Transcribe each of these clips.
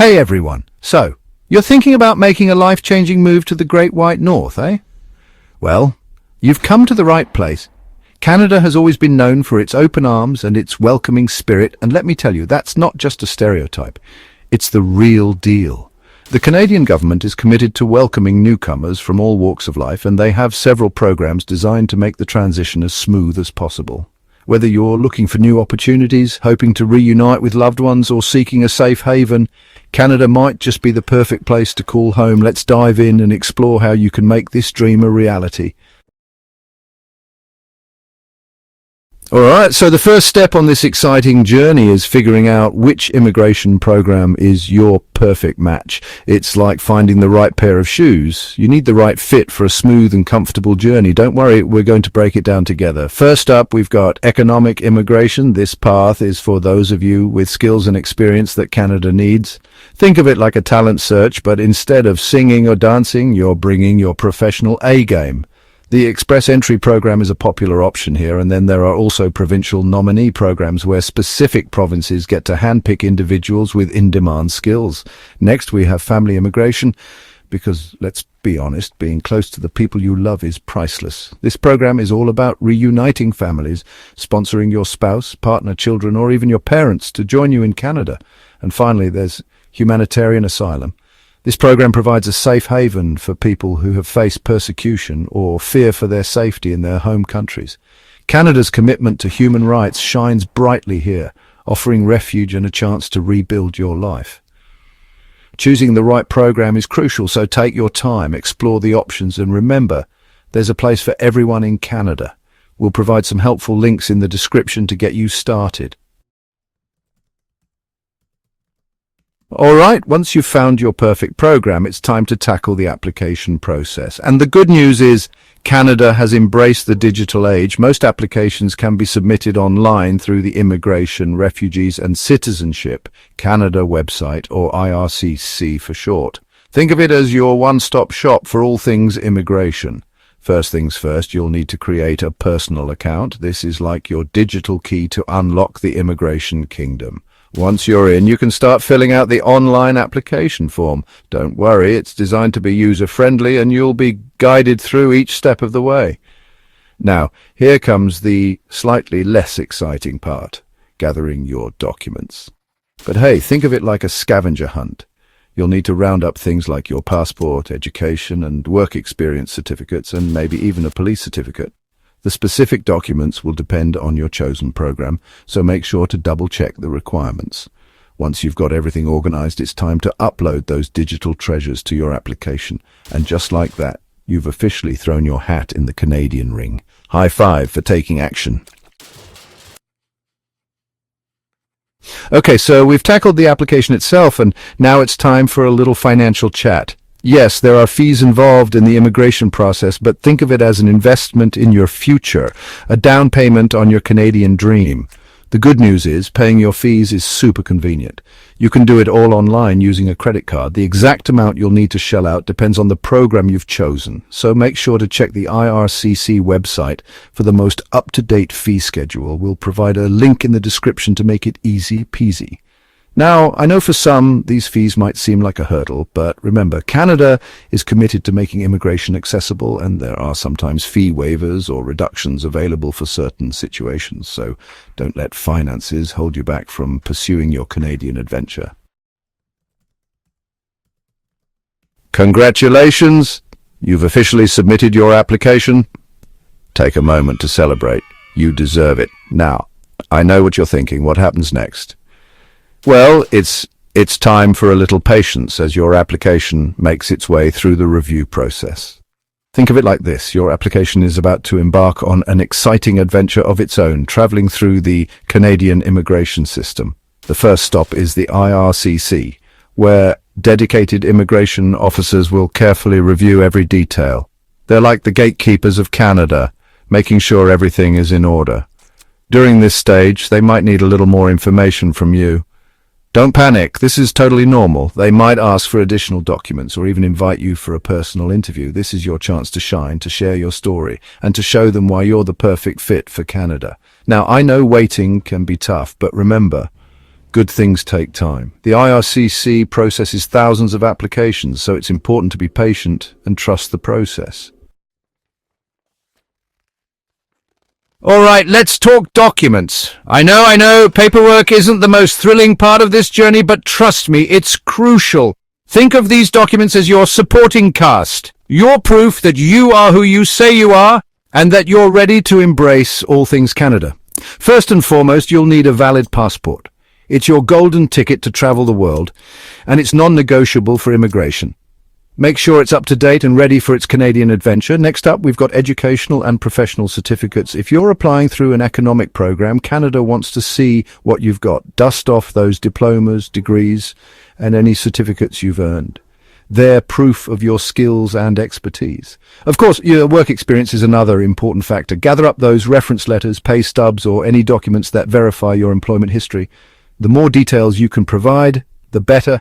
Hey everyone. So, you're thinking about making a life-changing move to the Great White North, eh? Well, you've come to the right place. Canada has always been known for its open arms and its welcoming spirit, and let me tell you, that's not just a stereotype. It's the real deal. The Canadian government is committed to welcoming newcomers from all walks of life, and they have several programs designed to make the transition as smooth as possible. Whether you're looking for new opportunities, hoping to reunite with loved ones, or seeking a safe haven, Canada might just be the perfect place to call home. Let's dive in and explore how you can make this dream a reality. Alright, so the first step on this exciting journey is figuring out which immigration program is your perfect match. It's like finding the right pair of shoes. You need the right fit for a smooth and comfortable journey. Don't worry, we're going to break it down together. First up, we've got economic immigration. This path is for those of you with skills and experience that Canada needs. Think of it like a talent search, but instead of singing or dancing, you're bringing your professional A-game. The Express Entry program is a popular option here, and then there are also provincial nominee programs where specific provinces get to handpick individuals with in-demand skills. Next, we have family immigration, because let's be honest, being close to the people you love is priceless. This program is all about reuniting families, sponsoring your spouse, partner, children, or even your parents to join you in Canada. And finally, there's humanitarian asylum. This program provides a safe haven for people who have faced persecution or fear for their safety in their home countries. Canada's commitment to human rights shines brightly here, offering refuge and a chance to rebuild your life. Choosing the right program is crucial, so take your time, explore the options, and remember, there's a place for everyone in Canada. We'll provide some helpful links in the description to get you started. Alright, once you've found your perfect program, it's time to tackle the application process. And the good news is, Canada has embraced the digital age. Most applications can be submitted online through the Immigration, Refugees and Citizenship Canada website, or IRCC for short. Think of it as your one-stop shop for all things immigration. First things first, you'll need to create a personal account. This is like your digital key to unlock the immigration kingdom. Once you're in, you can start filling out the online application form. Don't worry, it's designed to be user-friendly and you'll be guided through each step of the way. Now, here comes the slightly less exciting part, gathering your documents. But hey, think of it like a scavenger hunt. You'll need to round up things like your passport, education and work experience certificates, and maybe even a police certificate. The specific documents will depend on your chosen program, so make sure to double-check the requirements. Once you've got everything organized, it's time to upload those digital treasures to your application. And just like that, you've officially thrown your hat in the Canadian ring. High five for taking action. Okay, so we've tackled the application itself, and now it's time for a little financial chat. Yes, there are fees involved in the immigration process, but think of it as an investment in your future, a down payment on your Canadian dream. The good news is, paying your fees is super convenient. You can do it all online using a credit card. The exact amount you'll need to shell out depends on the program you've chosen, so make sure to check the IRCC website for the most up-to-date fee schedule. We'll provide a link in the description to make it easy peasy. Now, I know for some, these fees might seem like a hurdle, but remember, Canada is committed to making immigration accessible, and there are sometimes fee waivers or reductions available for certain situations, so don't let finances hold you back from pursuing your Canadian adventure. Congratulations! You've officially submitted your application. Take a moment to celebrate. You deserve it. Now, I know what you're thinking. What happens next? Well, it's time for a little patience as your application makes its way through the review process. Think of it like this. Your application is about to embark on an exciting adventure of its own, traveling through the Canadian immigration system. The first stop is the IRCC, where dedicated immigration officers will carefully review every detail. They're like the gatekeepers of Canada, making sure everything is in order. During this stage, they might need a little more information from you. Don't panic, this is totally normal. They might ask for additional documents or even invite you for a personal interview. This is your chance to shine, to share your story, and to show them why you're the perfect fit for Canada. Now, I know waiting can be tough, but remember, Good things take time. The IRCC processes thousands of applications, so it's important to be patient and trust the process. All right, let's talk documents. I know, paperwork isn't the most thrilling part of this journey, but trust me, it's crucial. Think of these documents as your supporting cast, your proof that you are who you say you are, and that you're ready to embrace all things Canada. First and foremost, you'll need a valid passport. It's your golden ticket to travel the world, and it's non-negotiable for immigration. Make sure it's up to date and ready for its Canadian adventure. Next up, we've got educational and professional certificates. If you're applying through an economic program, Canada wants to see what you've got. Dust off those diplomas, degrees, and any certificates you've earned. They're proof of your skills and expertise. Of course, your work experience is another important factor. Gather up those reference letters, pay stubs, or any documents that verify your employment history. The more details you can provide, the better.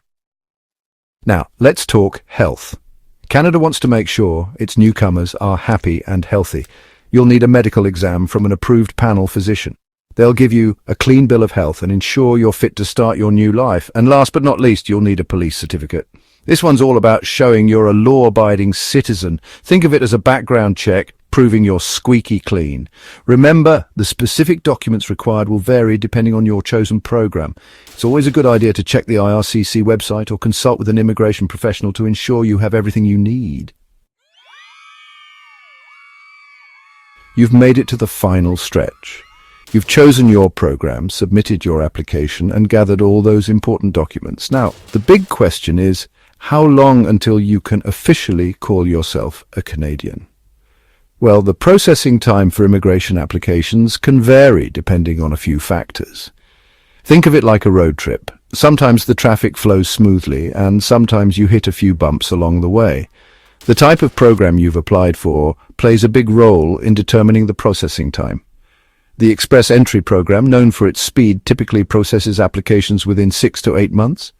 Now, let's talk health. Canada wants to make sure its newcomers are happy and healthy. You'll need a medical exam from an approved panel physician. They'll give you a clean bill of health and ensure you're fit to start your new life. And last but not least, you'll need a police certificate. This one's all about showing you're a law-abiding citizen. Think of it as a background check, proving you're squeaky clean. Remember, the specific documents required will vary depending on your chosen program. It's always a good idea to check the IRCC website or consult with an immigration professional to ensure you have everything you need. You've made it to the final stretch. You've chosen your program, submitted your application, and gathered all those important documents. Now, the big question is, how long until you can officially call yourself a Canadian? Well, the processing time for immigration applications can vary depending on a few factors. Think of it like a road trip. Sometimes the traffic flows smoothly, and sometimes you hit a few bumps along the way. The type of program you've applied for plays a big role in determining the processing time. The Express Entry program, known for its speed, typically processes applications within 6 to 8 months.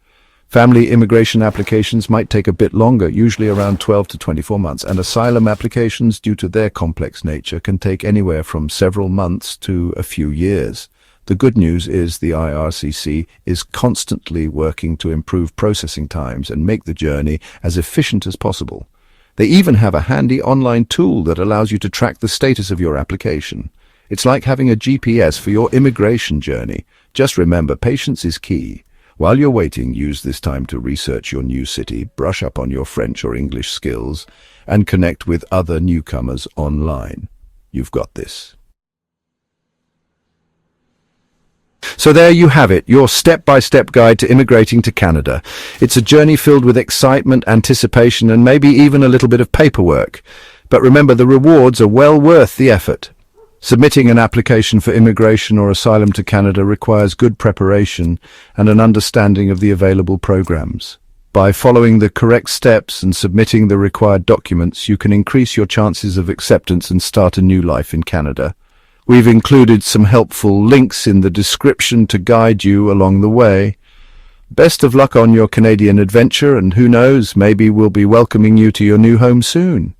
Family immigration applications might take a bit longer, usually around 12 to 24 months, and asylum applications, due to their complex nature, can take anywhere from several months to a few years. The good news is the IRCC is constantly working to improve processing times and make the journey as efficient as possible. They even have a handy online tool that allows you to track the status of your application. It's like having a GPS for your immigration journey. Just remember, patience is key. While you're waiting, use this time to research your new city, brush up on your French or English skills, and connect with other newcomers online. You've got this. So there you have it, your step-by-step guide to immigrating to Canada. It's a journey filled with excitement, anticipation, and maybe even a little bit of paperwork. But remember, the rewards are well worth the effort. Submitting an application for immigration or asylum to Canada requires good preparation and an understanding of the available programs. By following the correct steps and submitting the required documents, you can increase your chances of acceptance and start a new life in Canada. We've included some helpful links in the description to guide you along the way. Best of luck on your Canadian adventure, and who knows, maybe we'll be welcoming you to your new home soon.